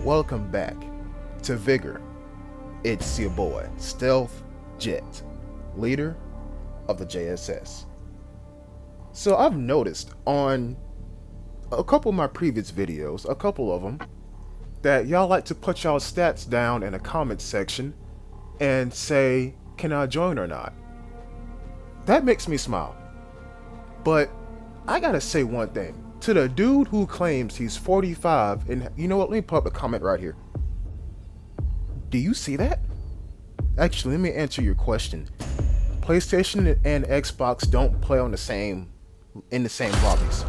Welcome back to Vigor. It's your boy, Stealth Jet, leader of the JSS. So I've noticed on a couple of my previous videos, a couple of them, that y'all like to put y'all stats down in a comment section and say, can I join or not? That makes me smile. But I gotta say one thing. To the dude who claims he's 45, and you know what, let me put up a comment right here. Do you see that? Actually, let me answer your question. PlayStation and Xbox don't play in the same lobbies.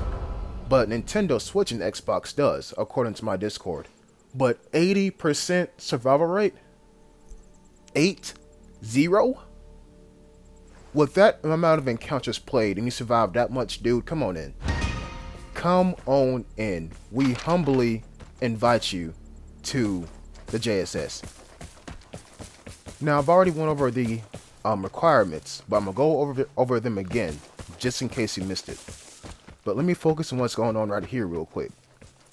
But Nintendo Switch and Xbox does, according to my Discord. But 80% survival rate? 8-0? With that amount of encounters played and you survive that much, dude, come on in. Come on in. We humbly invite you to the JSS. Now, I've already went over the requirements, but I'm going to go over them again, just in case you missed it. But let me focus on what's going on right here real quick.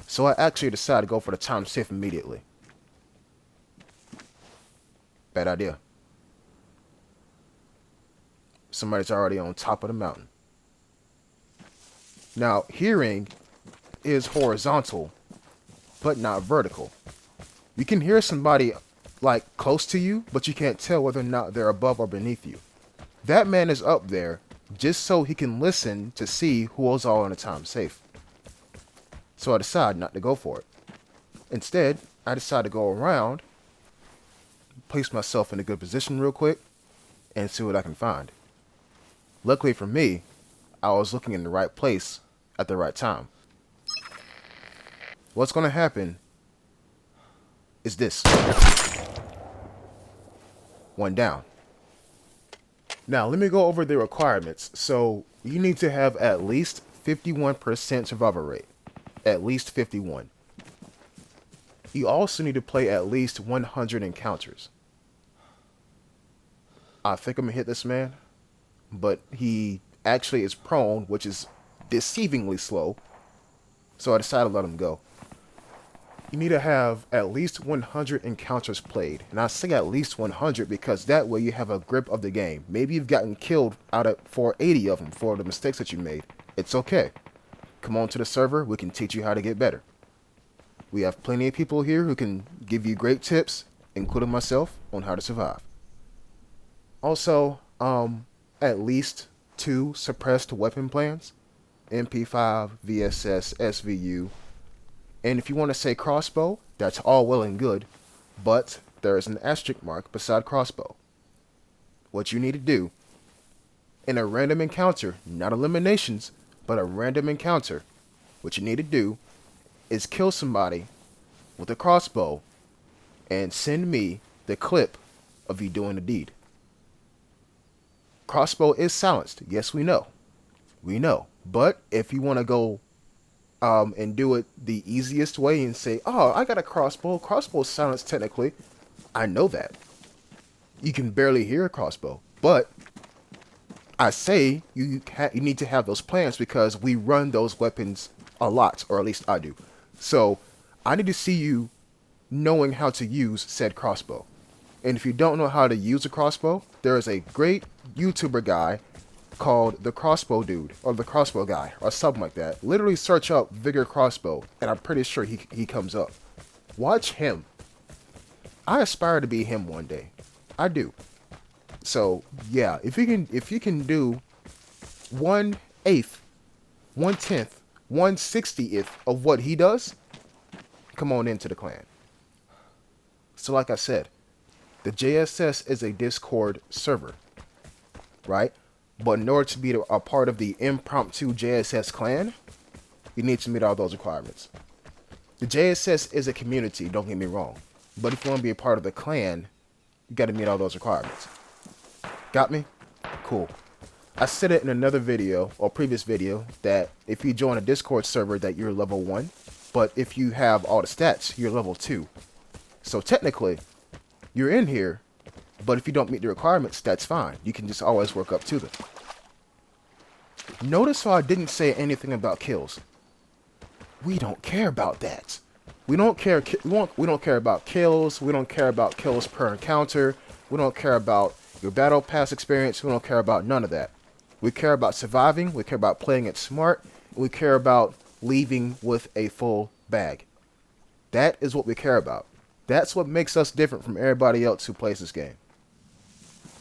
So I actually decided to go for the time safe immediately. Bad idea. Somebody's already on top of the mountain. Now, hearing is horizontal, but not vertical. You can hear somebody like close to you, but you can't tell whether or not they're above or beneath you. That man is up there just so he can listen to see who is all in a time safe. So I decided not to go for it. Instead, I decided to go around, place myself in a good position real quick, and see what I can find. Luckily for me, I was looking in the right place at the right time. What's going to happen is this. One down. Now, let me go over the requirements. So, you need to have at least 51% survival rate. At least 51. You also need to play at least 100 encounters. I think I'm going to hit this man, but he actually is prone, which is deceivingly slow, so I decided to let him go. You need to have at least 100 encounters played, and I say at least 100 because that way you have a grip of the game. Maybe you've gotten killed for 80 of them for the mistakes that you made. It's okay. Come on to the server, we can teach you how to get better. We have plenty of people here who can give you great tips, including myself, on how to survive. Also, at least 2 suppressed weapon plans, MP5, VSS, SVU, and if you want to say crossbow, that's all well and good, but there is an asterisk mark beside crossbow. What you need to do, in a random encounter, not eliminations, but a random encounter, what you need to do is kill somebody with a crossbow and send me the clip of you doing the deed. Crossbow is silenced. Yes, we know. We know. But if you want to go and do it the easiest way and say, oh, I got a crossbow. Crossbow is silenced technically. I know that. You can barely hear a crossbow. But I say you need to have those plans because we run those weapons a lot, or at least I do. So I need to see you knowing how to use said crossbow. And if you don't know how to use a crossbow, there is a great YouTuber guy called the Crossbow Dude, or the Crossbow Guy, or something like that. Literally search up Vigor Crossbow, and I'm pretty sure he comes up. Watch him. I aspire to be him one day. I do. So yeah, if you can do 1/8, 1/10, 1/60th of what he does, come on into the clan. So like I said, the JSS is a Discord server, right? But in order to be a part of the impromptu JSS clan, you need to meet all those requirements. The JSS is a community, don't get me wrong. But if you want to be a part of the clan, you got to meet all those requirements. Got me? Cool. I said it in another video, or previous video, that if you join a Discord server that you're level 1, but if you have all the stats, you're level 2. So technically, you're in here, but if you don't meet the requirements, that's fine. You can just always work up to them. Notice how I didn't say anything about kills. We don't care about that. We don't care. We don't care about kills. We don't care about kills per encounter. We don't care about your battle pass experience. We don't care about none of that. We care about surviving. We care about playing it smart. We care about leaving with a full bag. That is what we care about. That's what makes us different from everybody else who plays this game.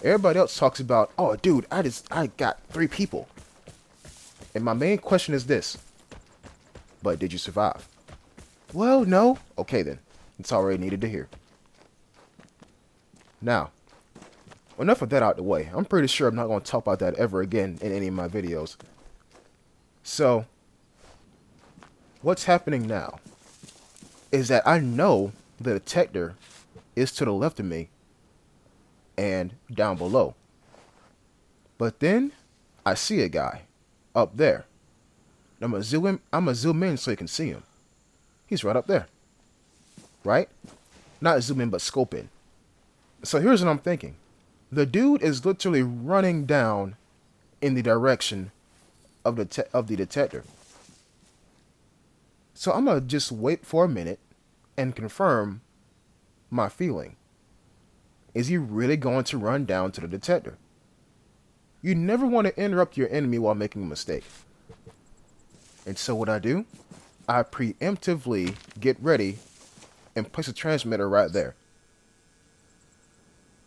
Everybody else talks about, oh, dude, I got 3 people. And my main question is this. But did you survive? Well, no. Okay, then. It's all I needed to hear. Now, enough of that out the way. I'm pretty sure I'm not going to talk about that ever again in any of my videos. So, what's happening now is that I know the detector is to the left of me and down below. But then I see a guy up there. I'm gonna zoom in so you can see him. He's right up there. Right? Not zoom in, but scope in. So here's what I'm thinking. The dude is literally running down in the direction of the detector. So I'm gonna just wait for a minute and confirm my feeling. Is he really going to run down to the detector? You never want to interrupt your enemy while making a mistake. And so what I do, I preemptively get ready and place a transmitter right there.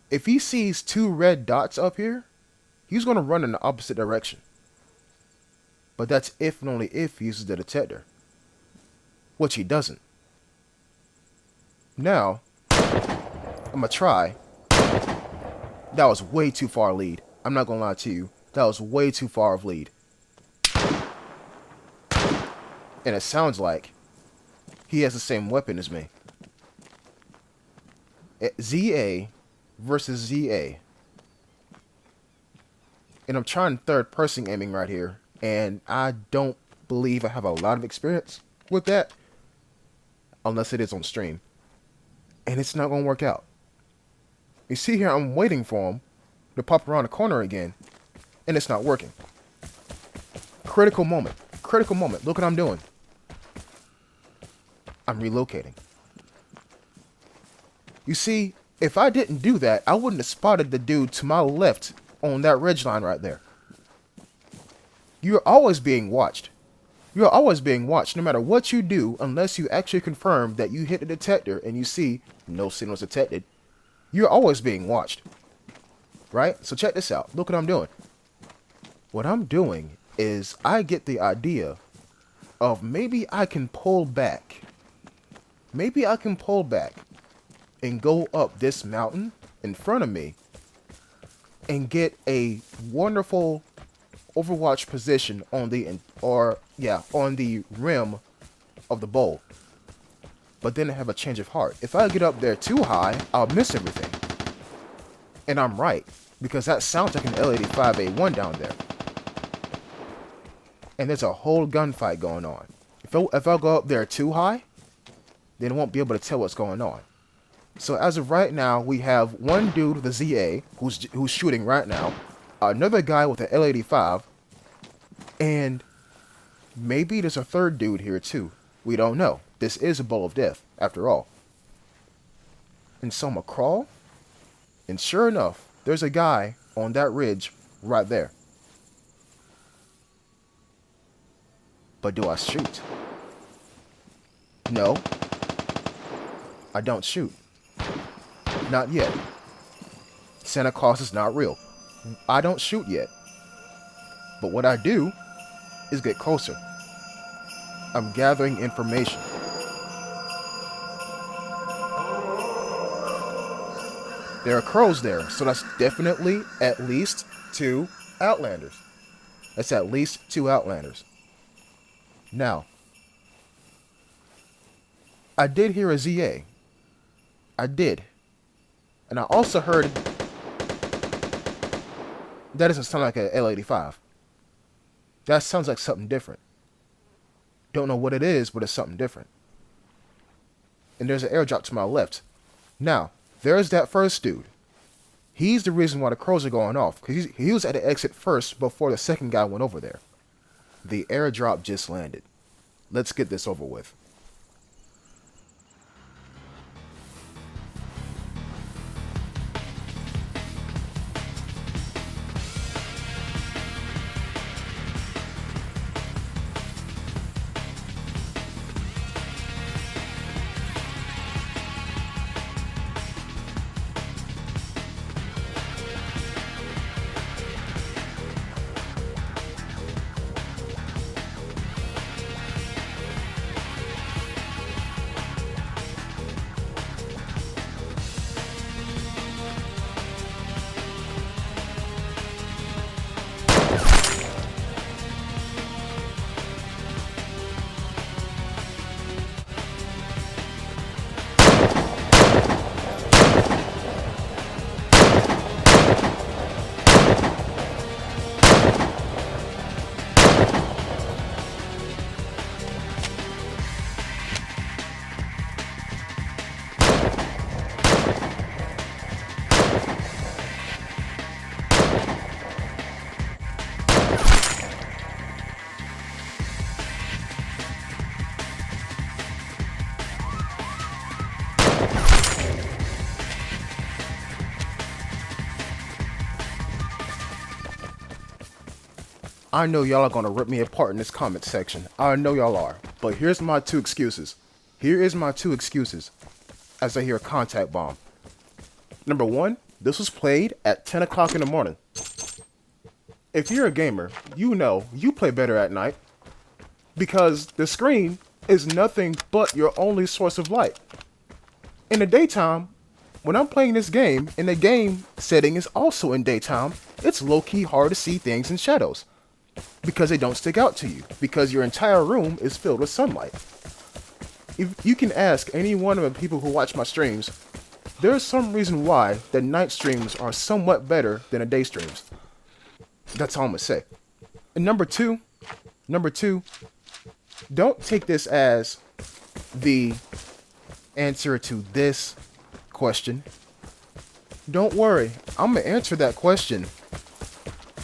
If he sees 2 red dots up here, he's going to run in the opposite direction. But that's if and only if he uses the detector, which he doesn't. Now, I'm going to try. That was way too far lead. I'm not going to lie to you. That was way too far of lead. And it sounds like he has the same weapon as me. ZA versus ZA. And I'm trying third person aiming right here. And I don't believe I have a lot of experience with that. Unless it is on stream. And it's not going to work out. You see here, I'm waiting for him to pop around the corner again. And it's not working. Critical moment. Critical moment. Look what I'm doing. I'm relocating. You see, if I didn't do that, I wouldn't have spotted the dude to my left on that ridge line right there. You're always being watched. You're always being watched no matter what you do, unless you actually confirm that you hit the detector and you see no signals detected. You're always being watched. Right? So check this out. Look what I'm doing. What I'm doing is I get the idea of maybe I can pull back. Maybe I can pull back and go up this mountain in front of me and get a wonderful Overwatch position on the on the rim of the bowl. But then I have a change of heart. If I get up there too high, I'll miss everything. And I'm right, because that sounds like an L85A1 down there. And there's a whole gunfight going on. If I go up there too high, then I won't be able to tell what's going on. So as of right now, we have one dude with a ZA who's shooting right now, another guy with an L85, and maybe there's a third dude here too. We don't know. This is a bowl of death, after all. And so I'm gonna crawl, and sure enough, there's a guy on that ridge right there. But do I shoot? No. I don't shoot. Not yet. Santa Claus is not real. I don't shoot yet. But what I do is get closer. I'm gathering information. There are crows there, so that's definitely at least 2 Outlanders. That's at least 2 Outlanders. Now, I did hear a ZA. I did. And I also heard that doesn't sound like an L85. That sounds like something different. Don't know what it is, but it's something different. And there's an airdrop to my left. Now, there's that first dude. He's the reason why the crows are going off, because he was at the exit first before the second guy went over there. The airdrop just landed. Let's get this over with. I know y'all are gonna rip me apart in this comment section. I know y'all are. But here's my two excuses. Here is my two excuses as I hear contact bomb. Number one, this was played at 10 o'clock in the morning. If you're a gamer, you know you play better at night because the screen is nothing but your only source of light. In the daytime, when I'm playing this game and the game setting is also in daytime, it's low-key hard to see things in shadows because they don't stick out to you because your entire room is filled with sunlight. If you can ask any one of the people who watch my streams, there's some reason why the night streams are somewhat better than the day streams. That's all I'm gonna say. And number two, don't take this as the answer to this question. Don't worry, I'm gonna answer that question.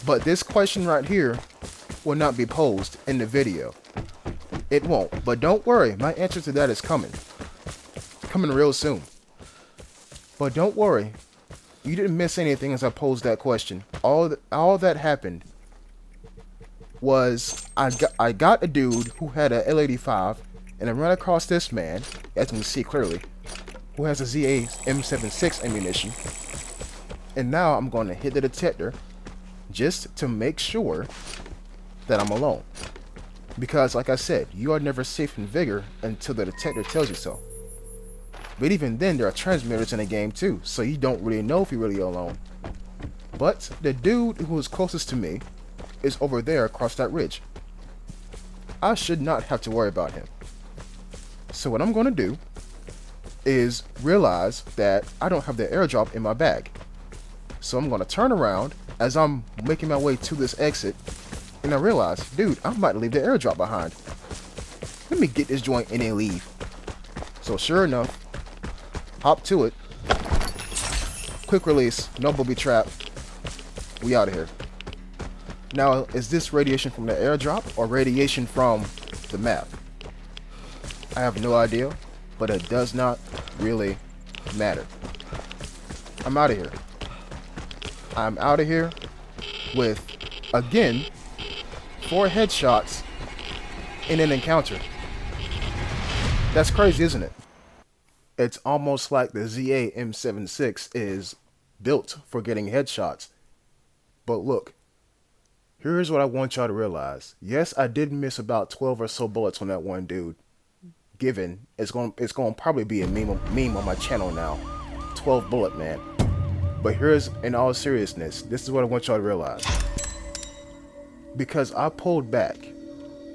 But this question right here will not be posed in the video. It won't, but don't worry, my answer to that is coming. Coming real soon. But don't worry, you didn't miss anything as I posed that question. All that happened was I got a dude who had a L85 and I ran across this man, as you can see clearly, who has a ZA M76 ammunition. And now I'm going to hit the detector just to make sure that I'm alone. Because like I said, you are never safe in Vigor until the detector tells you so. But even then, there are transmitters in the game too, so you don't really know if you're really alone. But the dude who is closest to me is over there across that ridge. I should not have to worry about him. So what I'm going to do is realize that I don't have the airdrop in my bag. So I'm going to turn around as I'm making my way to this exit, and I realize, dude, I'm about to leave the airdrop behind. Let me get this joint and then leave. So sure enough, hop to it. Quick release, no booby trap. We out of here. Now, is this radiation from the airdrop or radiation from the map? I have no idea, but it does not really matter. I'm out of here. I'm out of here with, again, 4 headshots in an encounter. That's crazy, isn't it? It's almost like the ZA M76 is built for getting headshots. But look, here's what I want y'all to realize. Yes, I did miss about 12 or so bullets on that one dude. Given it's going to probably be a meme on my channel now. 12 bullet man. But here's, in all seriousness, this is what I want y'all to realize. Because I pulled back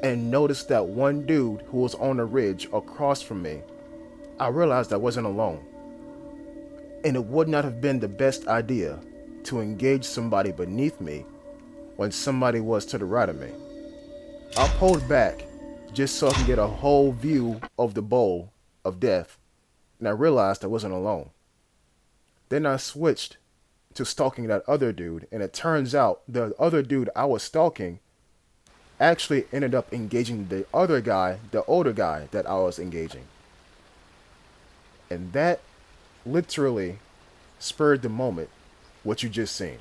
and noticed that one dude who was on the ridge across from me, I realized I wasn't alone. And it would not have been the best idea to engage somebody beneath me when somebody was to the right of me. I pulled back just so I can get a whole view of the bowl of death, and I realized I wasn't alone. Then I switched to stalking that other dude, and it turns out the other dude I was stalking actually ended up engaging the other guy, the older guy that I was engaging. And that literally spurred the moment, what you just seen.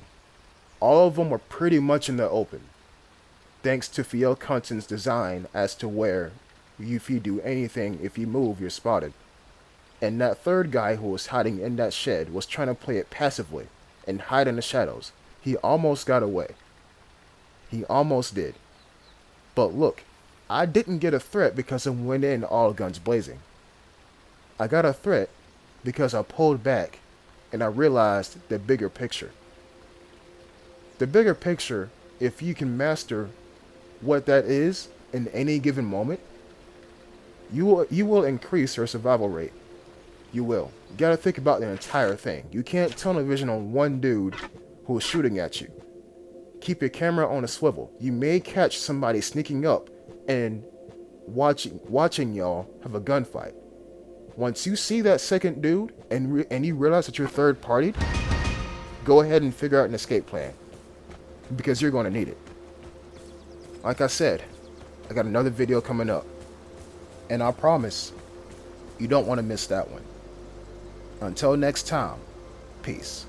All of them were pretty much in the open, thanks to Fiel Constant's design as to where, if you do anything, if you move, you're spotted. And that third guy who was hiding in that shed was trying to play it passively and hide in the shadows. He almost got away. He almost did. But look, I didn't get a threat because I went in all guns blazing. I got a threat because I pulled back and I realized the bigger picture. The bigger picture, if you can master what that is in any given moment, you will increase your survival rate. You will. You gotta think about the entire thing. You can't tunnel vision on one dude who is shooting at you. Keep your camera on a swivel. You may catch somebody sneaking up and watching y'all have a gunfight. Once you see that second dude and you realize that you're third partied, go ahead and figure out an escape plan, because you're going to need it. Like I said, I got another video coming up, and I promise you don't want to miss that one. Until next time, peace.